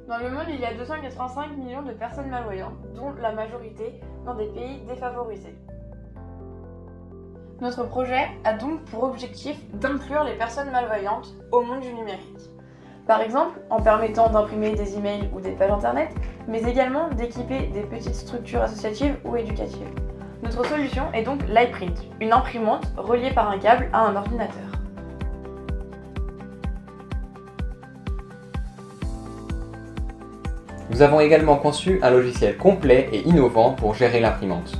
Dans le monde, il y a 285 millions de personnes malvoyantes, dont la majorité dans des pays défavorisés. Notre projet a donc pour objectif d'inclure les personnes malvoyantes au monde du numérique. Par exemple, en permettant d'imprimer des emails ou des pages internet, mais également d'équiper des petites structures associatives ou éducatives. Notre solution est donc l'iPrint, une imprimante reliée par un câble à un ordinateur. Nous avons également conçu un logiciel complet et innovant pour gérer l'imprimante.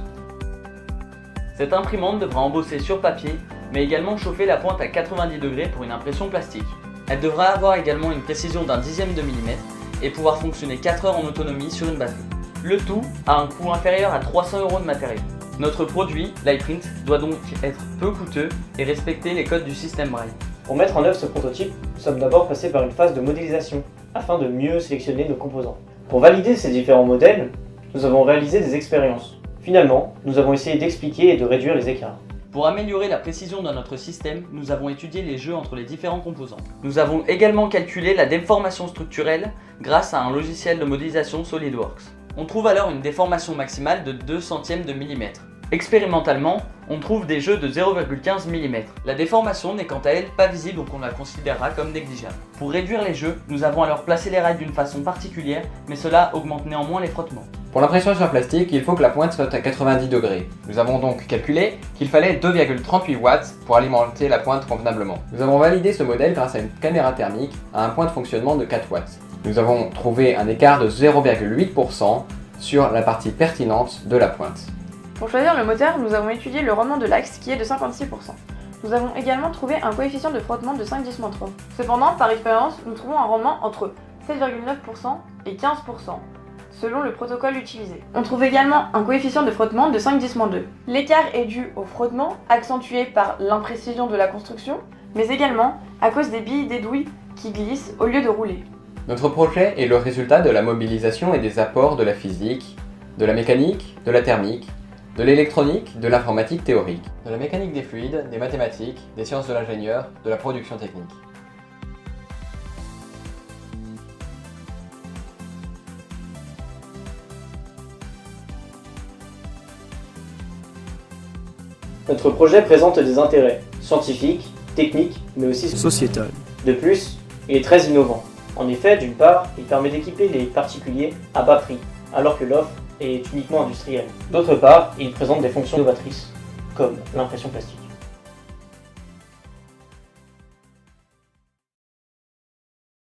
Cette imprimante devra embosser sur papier, mais également chauffer la pointe à 90 degrés pour une impression plastique. Elle devra avoir également une précision d'un dixième de millimètre et pouvoir fonctionner 4 heures en autonomie sur une batterie. Le tout à un coût inférieur à 300 € de matériel. Notre produit, l'iPrint, doit donc être peu coûteux et respecter les codes du système Braille. Pour mettre en œuvre ce prototype, nous sommes d'abord passés par une phase de modélisation, afin de mieux sélectionner nos composants. Pour valider ces différents modèles, nous avons réalisé des expériences. Finalement, nous avons essayé d'expliquer et de réduire les écarts. Pour améliorer la précision de notre système, nous avons étudié les jeux entre les différents composants. Nous avons également calculé la déformation structurelle grâce à un logiciel de modélisation SolidWorks. On trouve alors une déformation maximale de 2 centièmes de millimètre. Expérimentalement, on trouve des jeux de 0,15 mm. La déformation n'est quant à elle pas visible, donc on la considérera comme négligeable. Pour réduire les jeux, nous avons alors placé les rails d'une façon particulière, mais cela augmente néanmoins les frottements. Pour l'impression sur plastique, il faut que la pointe soit à 90 degrés. Nous avons donc calculé qu'il fallait 2,38 watts pour alimenter la pointe convenablement. Nous avons validé ce modèle grâce à une caméra thermique à un point de fonctionnement de 4 watts. Nous avons trouvé un écart de 0,8% sur la partie pertinente de la pointe. Pour choisir le moteur, nous avons étudié le rendement de l'axe qui est de 56%. Nous avons également trouvé un coefficient de frottement de 5,10-3. Cependant, par expérience, nous trouvons un rendement entre 7,9% et 15%, selon le protocole utilisé. On trouve également un coefficient de frottement de 5,10-2. L'écart est dû au frottement, accentué par l'imprécision de la construction, mais également à cause des billes des douilles qui glissent au lieu de rouler. Notre projet est le résultat de la mobilisation et des apports de la physique, de la mécanique, de la thermique, de l'électronique, de l'informatique théorique, de la mécanique des fluides, des mathématiques, des sciences de l'ingénieur, de la production technique. Notre projet présente des intérêts scientifiques, techniques, mais aussi sociétal. De plus, il est très innovant. En effet, d'une part, il permet d'équiper les particuliers à bas prix, alors que l'offre est uniquement industrielle. D'autre part, il présente des fonctions novatrices, comme l'impression plastique.